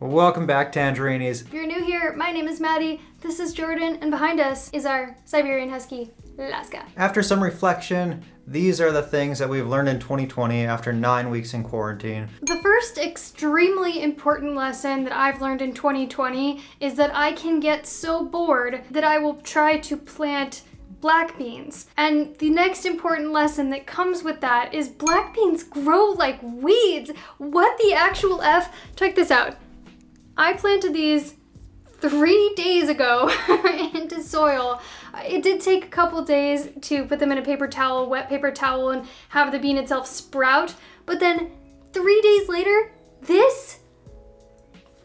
Welcome back, Tangerinies. If you're new here, my name is Maddie, this is Jordan, and behind us is our Siberian Husky, Laska. After some reflection, these are the things that we've learned in 2020 after 9 weeks in quarantine. The first extremely important lesson that I've learned in 2020 is that I can get so bored that I will try to plant black beans. And the next important lesson that comes with that is black beans grow like weeds. What the actual F? Check this out. I planted these 3 days ago into soil. It did take a couple days to put them in a paper towel, wet paper towel, and have the bean itself sprout. But then 3 days later, this?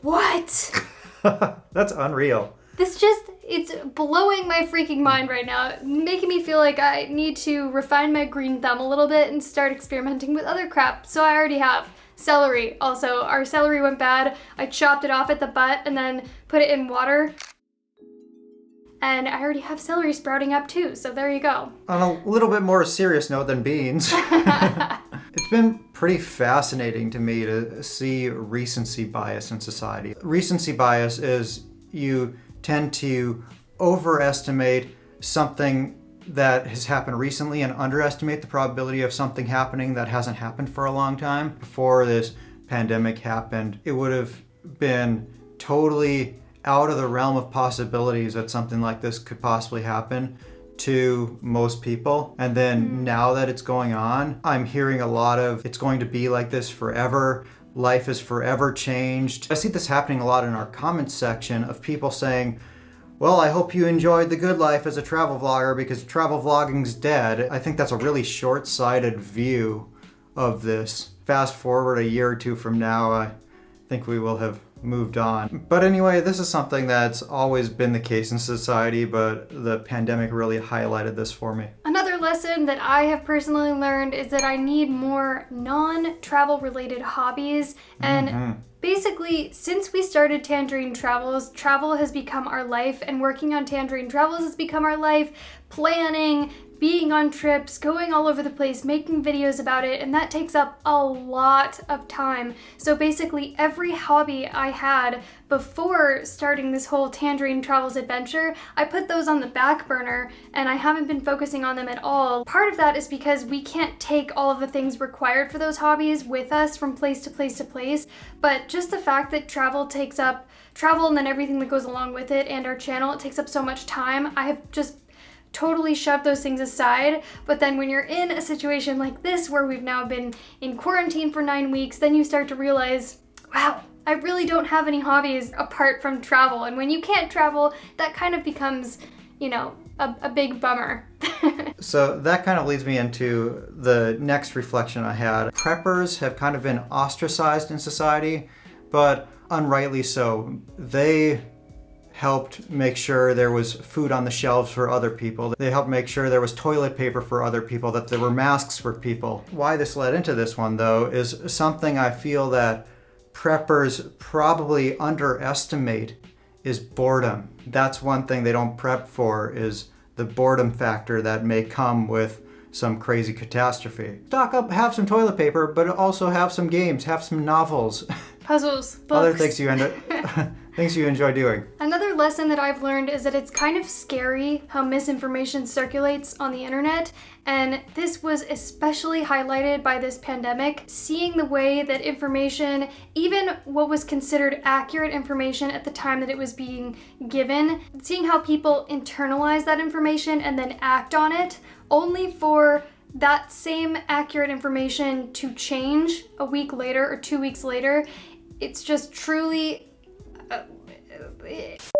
What? That's unreal. It's blowing my freaking mind right now, making me feel like I need to refine my green thumb a little bit and start experimenting with other crap. So I already have. Celery. Also, our celery went bad. I chopped it off at the butt and then put it in water. And I already have celery sprouting up too, so there you go. On a little bit more serious note than beans, it's been pretty fascinating to me to see recency bias in society. Recency bias is you tend to overestimate something that has happened recently and underestimate the probability of something happening that hasn't happened for a long time. Before this pandemic happened, it would have been totally out of the realm of possibilities that something like this could possibly happen to most people. And then now that it's going on, I'm hearing a lot of it's going to be like this forever. Life is forever changed. I see this happening a lot in our comments section of people saying, well, I hope you enjoyed the good life as a travel vlogger because travel vlogging's dead. I think that's a really short-sighted view of this. Fast forward a year or two from now, I think we will have moved on. But anyway, this is something that's always been the case in society, but the pandemic really highlighted this for me. Another lesson that I have personally learned is that I need more non-travel related hobbies. And basically, since we started Tangerine Travels, travel has become our life, and working on Tangerine Travels has become our life. Planning, being on trips, going all over the place, making videos about it, and that takes up a lot of time. So basically every hobby I had before starting this whole Tangerine Travels adventure, I put those on the back burner and I haven't been focusing on them at all. Part of that is because we can't take all of the things required for those hobbies with us from place to place to place, but just the fact that travel and then everything that goes along with it and our channel, it takes up so much time. I have just totally shove those things aside. But then when you're in a situation like this where we've now been in quarantine for 9 weeks, then you start to realize, wow, I really don't have any hobbies apart from travel. And when you can't travel, that kind of becomes, a big bummer. So that kind of leads me into the next reflection I had. Preppers have kind of been ostracized in society, but unrightly so. They helped make sure there was food on the shelves for other people. They helped make sure there was toilet paper for other people, that there were masks for people. Why this led into this one, though, is something I feel that preppers probably underestimate is boredom. That's one thing they don't prep for, is the boredom factor that may come with some crazy catastrophe. Stock up, have some toilet paper, but also have some games, have some novels. Puzzles, books. Other things things you enjoy doing. Another lesson that I've learned is that it's kind of scary how misinformation circulates on the internet, and this was especially highlighted by this pandemic. Seeing the way that information, even what was considered accurate information at the time that it was being given, seeing how people internalize that information and then act on it, only for that same accurate information to change a week later or 2 weeks later. It's just truly...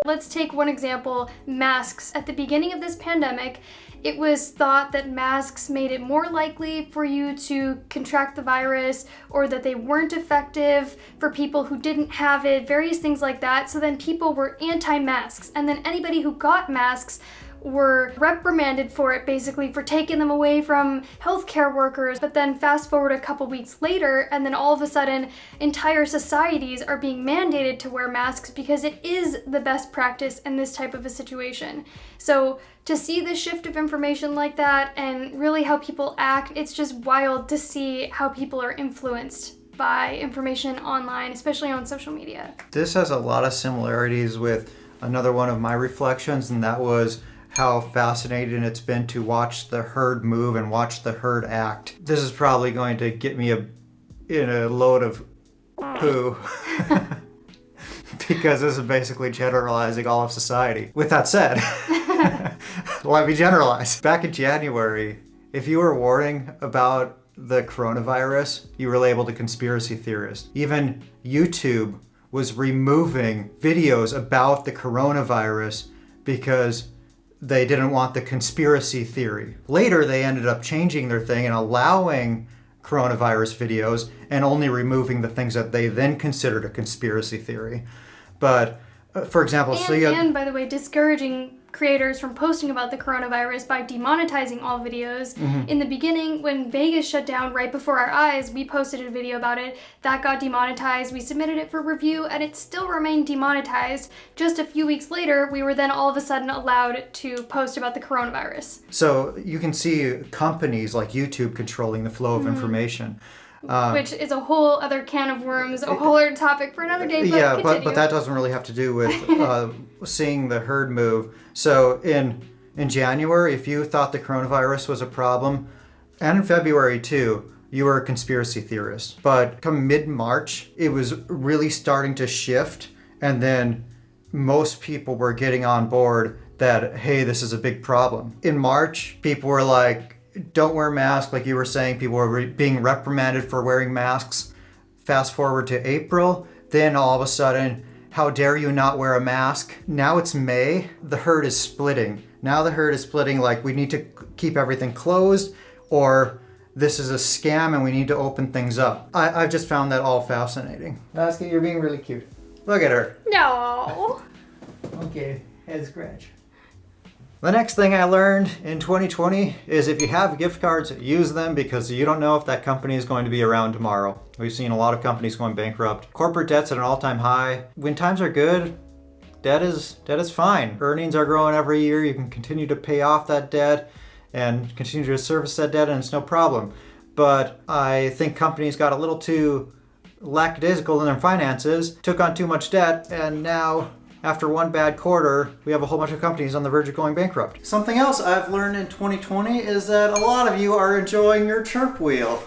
Let's take one example, masks. At the beginning of this pandemic, it was thought that masks made it more likely for you to contract the virus, or that they weren't effective for people who didn't have it, various things like that. So then people were anti-masks, and then anybody who got masks were reprimanded for it, basically for taking them away from healthcare workers. But then fast forward a couple weeks later, and then all of a sudden entire societies are being mandated to wear masks because it is the best practice in this type of a situation. So to see the shift of information like that and really how people act, it's just wild to see how people are influenced by information online, especially on social media. This has a lot of similarities with another one of my reflections, and that was how fascinating it's been to watch the herd move and watch the herd act. This is probably going to get me in a load of poo because this is basically generalizing all of society. With that said, let me generalize. Back in January, if you were warning about the coronavirus, you were labeled a conspiracy theorist. Even YouTube was removing videos about the coronavirus because they didn't want the conspiracy theory. Later, they ended up changing their thing and allowing coronavirus videos and only removing the things that they then considered a conspiracy theory. But, for example, and by the way, discouraging creators from posting about the coronavirus by demonetizing all videos. In the beginning, when Vegas shut down right before our eyes, we posted a video about it. That got demonetized. We submitted it for review and it still remained demonetized. Just a few weeks later, we were then all of a sudden allowed to post about the coronavirus. So you can see companies like YouTube controlling the flow of information. Which is a whole other can of worms, a whole other topic for another day. But but that doesn't really have to do with seeing the herd move. So in January, if you thought the coronavirus was a problem, and in February too, you were a conspiracy theorist. But come mid-March, it was really starting to shift, and then most people were getting on board that, hey, this is a big problem. In March, people were like, don't wear masks, like you were saying. People were being reprimanded for wearing masks. Fast forward to April, then all of a sudden, how dare you not wear a mask? Now it's May, the herd is splitting. Now the herd is splitting like we need to keep everything closed, or this is a scam and we need to open things up. I've just found that all fascinating. Basket, you're being really cute. Look at her. No. Okay, head scratch. The next thing I learned in 2020 is if you have gift cards, use them because you don't know if that company is going to be around tomorrow. We've seen a lot of companies going bankrupt. Corporate debt's at an all-time high. When times are good, debt is fine. Earnings are growing every year. You can continue to pay off that debt and continue to service that debt, and it's no problem. But I think companies got a little too lackadaisical in their finances, took on too much debt, and now after one bad quarter, we have a whole bunch of companies on the verge of going bankrupt. Something else I've learned in 2020 is that a lot of you are enjoying your chirp wheel.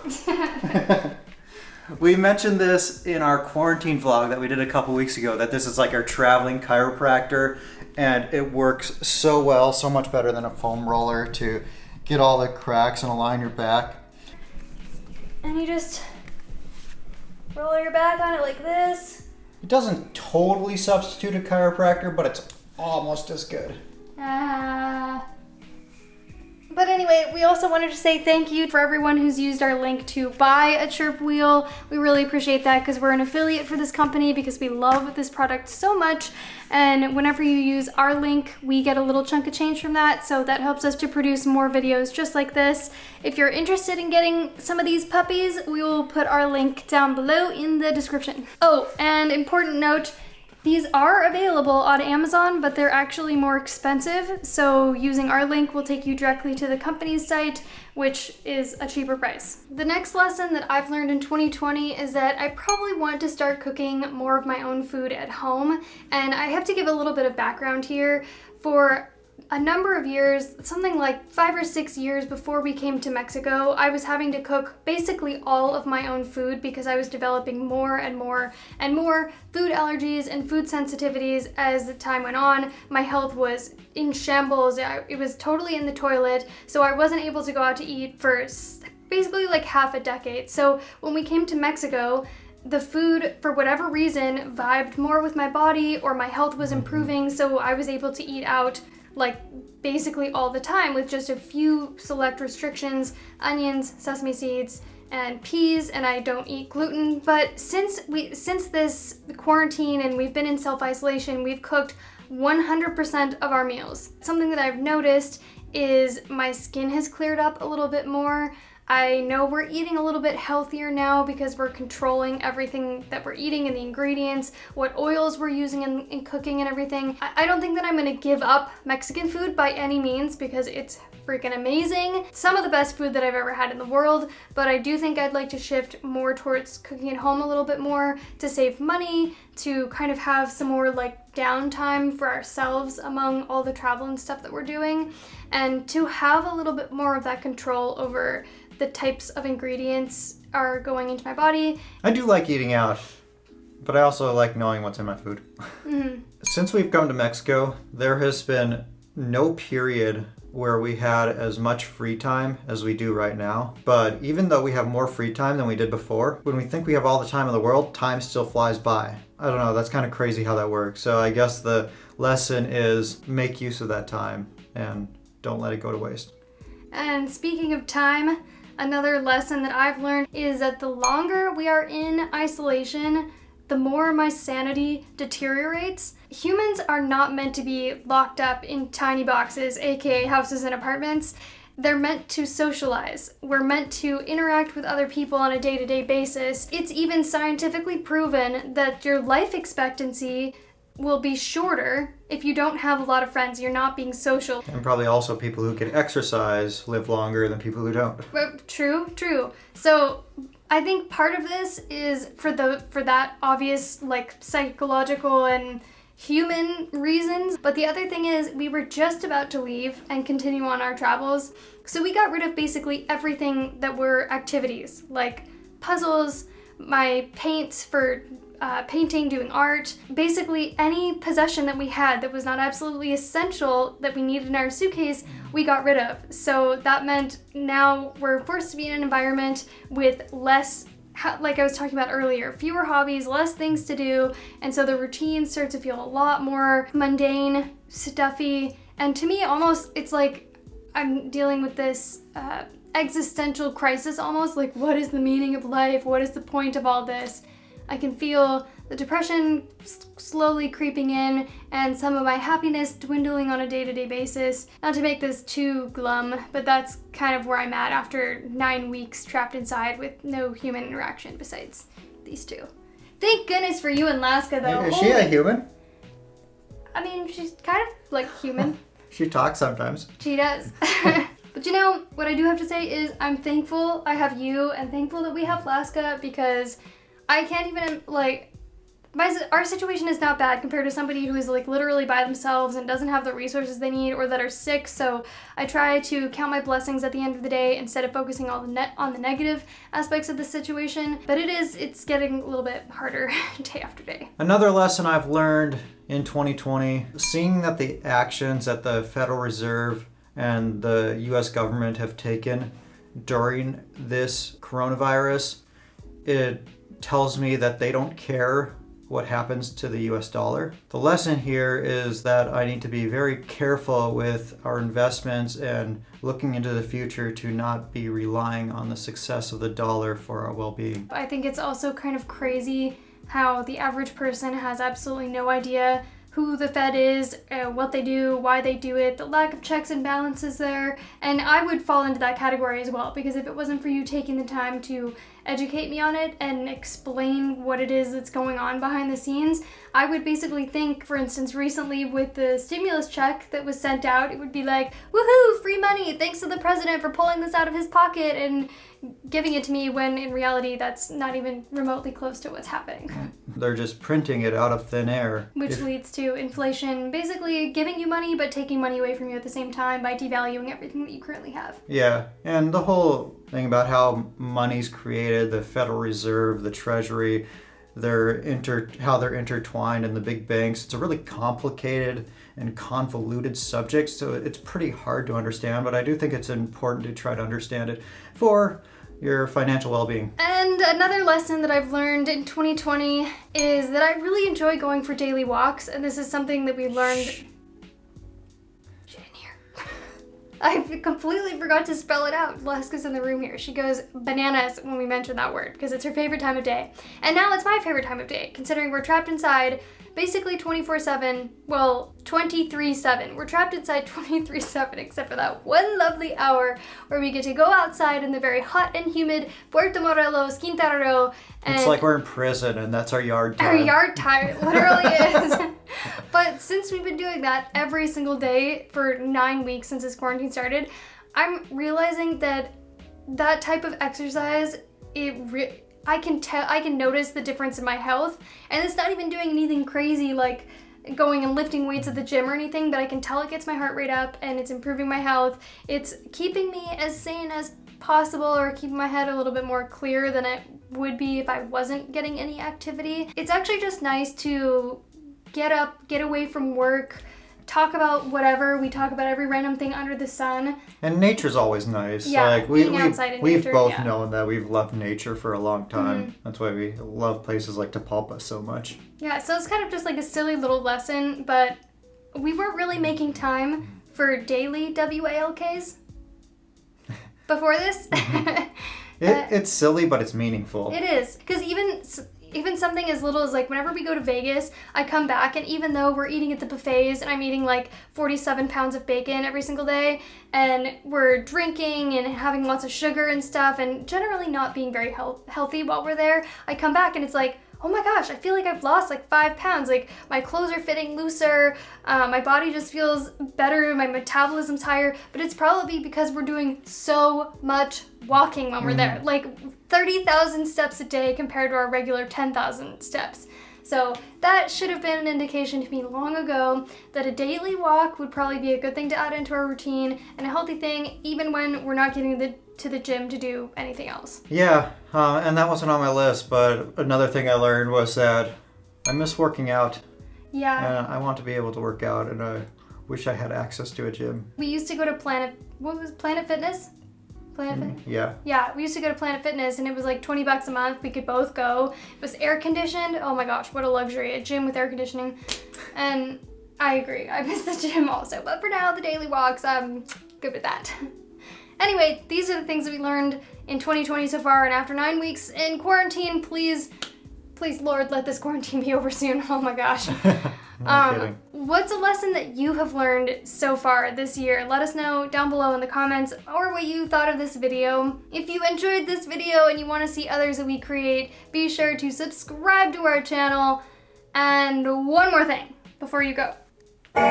We mentioned this in our quarantine vlog that we did a couple weeks ago, that this is like our traveling chiropractor, and it works so well, so much better than a foam roller to get all the cracks and align your back. And you just roll your back on it like this. It doesn't totally substitute a chiropractor, but it's almost as good. But anyway, we also wanted to say thank you for everyone who's used our link to buy a chirp wheel. We really appreciate that because we're an affiliate for this company because we love this product so much. And whenever you use our link, we get a little chunk of change from that. So that helps us to produce more videos just like this. If you're interested in getting some of these puppies, we will put our link down below in the description. Oh, and important note, these are available on Amazon, but they're actually more expensive. So using our link will take you directly to the company's site, which is a cheaper price. The next lesson that I've learned in 2020 is that I probably want to start cooking more of my own food at home. And I have to give a little bit of background here. For a number of years, something like 5 or 6 years before we came to Mexico, I was having to cook basically all of my own food because I was developing more and more and more food allergies and food sensitivities as the time went on. My health was in shambles. It was totally in the toilet, so I wasn't able to go out to eat for basically like half a decade. So when we came to Mexico, the food, for whatever reason, vibed more with my body, or my health was improving, so I was able to eat out like basically all the time with just a few select restrictions: onions, sesame seeds, and peas, and I don't eat gluten. But since this quarantine and we've been in self-isolation, we've cooked 100% of our meals. Something that I've noticed is my skin has cleared up a little bit more. I know we're eating a little bit healthier now because we're controlling everything that we're eating and the ingredients, what oils we're using in cooking and everything. I don't think that I'm gonna give up Mexican food by any means because it's freaking amazing. Some of the best food that I've ever had in the world, but I do think I'd like to shift more towards cooking at home a little bit more to save money, to kind of have some more like downtime for ourselves among all the travel and stuff that we're doing, and to have a little bit more of that control over the types of ingredients are going into my body. I do like eating out, but I also like knowing what's in my food. Mm-hmm. Since we've come to Mexico, there has been no period where we had as much free time as we do right now. But even though we have more free time than we did before, when we think we have all the time in the world, time still flies by. I don't know, that's kind of crazy how that works. So I guess the lesson is make use of that time and don't let it go to waste. And speaking of time, another lesson that I've learned is that the longer we are in isolation, the more my sanity deteriorates. Humans are not meant to be locked up in tiny boxes, aka houses and apartments. They're meant to socialize. We're meant to interact with other people on a day-to-day basis. It's even scientifically proven that your life expectancy will be shorter if you don't have a lot of friends, you're not being social. And probably also people who can exercise live longer than people who don't. True. So I think part of this is for that obvious like psychological and human reasons. But the other thing is we were just about to leave and continue on our travels. So we got rid of basically everything that were activities, like puzzles, my paints for painting, doing art, basically any possession that we had that was not absolutely essential that we needed in our suitcase, we got rid of. So that meant now we're forced to be in an environment with less, like I was talking about earlier, fewer hobbies, less things to do, and so the routine starts to feel a lot more mundane, stuffy, and to me almost it's like I'm dealing with this existential crisis almost, like what is the meaning of life? What is the point of all this? I can feel the depression slowly creeping in and some of my happiness dwindling on a day-to-day basis. Not to make this too glum, but that's kind of where I'm at after 9 weeks trapped inside with no human interaction besides these two. Thank goodness for you and Laska though. Is she a human? I mean, she's kind of like human. She talks sometimes. She does. But you know, what I do have to say is I'm thankful I have you and thankful that we have Laska, because I can't even, like, our situation is not bad compared to somebody who is, like, literally by themselves and doesn't have the resources they need or that are sick. So I try to count my blessings at the end of the day instead of focusing on the negative aspects of the situation. But it's getting a little bit harder day after day. Another lesson I've learned in 2020, seeing that the actions that the Federal Reserve and the U.S. government have taken during this coronavirus, it tells me that they don't care what happens to the US dollar. The lesson here is that I need to be very careful with our investments and looking into the future to not be relying on the success of the dollar for our well-being. I think it's also kind of crazy how the average person has absolutely no idea who the Fed is, what they do, why they do it, the lack of checks and balances there. And I would fall into that category as well, because if it wasn't for you taking the time to educate me on it and explain what it is that's going on behind the scenes, I would basically think, for instance, recently with the stimulus check that was sent out, it would be like, woohoo, free money, thanks to the president for pulling this out of his pocket and giving it to me, when in reality that's not even remotely close to what's happening. They're just printing it out of thin air. Which leads to inflation, basically giving you money but taking money away from you at the same time by devaluing everything that you currently have. Yeah, and the whole thing about how money's created, the Federal Reserve, the Treasury, how they're intertwined in the big banks. It's a really complicated and convoluted subject, so it's pretty hard to understand, but I do think it's important to try to understand it for your financial well-being. And another lesson that I've learned in 2020 is that I really enjoy going for daily walks, and this is something that we learned... Shh. She didn't hear. I completely forgot to spell it out. Laska's in the room here. She goes bananas when we mention that word because it's her favorite time of day. And now it's my favorite time of day, considering we're trapped inside basically 24/7, well, 23/7. We're trapped inside 23/7 except for that one lovely hour where we get to go outside in the very hot and humid Puerto Morelos, Quintana Roo. And it's like we're in prison and that's our yard time. Our yard time, literally is. But since we've been doing that every single day for 9 weeks since this quarantine started, I'm realizing that type of exercise, I can notice the difference in my health, and it's not even doing anything crazy like going and lifting weights at the gym or anything, but I can tell it gets my heart rate up and it's improving my health. It's keeping me as sane as possible, or keeping my head a little bit more clear than it would be if I wasn't getting any activity. It's actually just nice to get up, get away from work, talk about whatever. We talk about every random thing under the sun. And nature's always nice. Yeah, like being outside in we've nature, both yeah. known that we've loved nature for a long time. That's why we love places like Tapalpa so much. Yeah, so it's kind of just like a silly little lesson, but we weren't really making time for daily WALKs before this. It's silly, but it's meaningful. It is, because even something as little as like whenever we go to Vegas, I come back, and even though we're eating at the buffets and I'm eating like 47 pounds of bacon every single day, and we're drinking and having lots of sugar and stuff, and generally not being very healthy while we're there, I come back and it's like, oh my gosh, I feel like I've lost like 5 pounds. Like my clothes are fitting looser, my body just feels better, my metabolism's higher, but it's probably because we're doing so much walking when we're there. Like 30,000 steps a day compared to our regular 10,000 steps. So that should have been an indication to me long ago that a daily walk would probably be a good thing to add into our routine, and a healthy thing even when we're not getting to the gym to do anything else. Yeah, and that wasn't on my list, but another thing I learned was that I miss working out. Yeah. I want to be able to work out, and I wish I had access to a gym. We used to go to Planet Fitness? Yeah. Yeah, we used to go to Planet Fitness, and it was like $20 a month. We could both go. It was air conditioned. Oh my gosh, what a luxury. A gym with air conditioning. And I agree. I miss the gym also. But for now, the daily walks, I'm good with that. Anyway, these are the things that we learned in 2020 so far, and after 9 weeks in quarantine, please, Lord, let this quarantine be over soon. Oh my gosh. No kidding. What's a lesson that you have learned so far this year? Let us know down below in the comments, or what you thought of this video. If you enjoyed this video and you want to see others that we create, be sure to subscribe to our channel. And one more thing before you go. Gong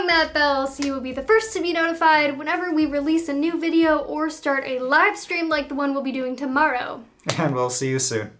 that bell so you will be the first to be notified whenever we release a new video or start a live stream like the one we'll be doing tomorrow. And we'll see you soon.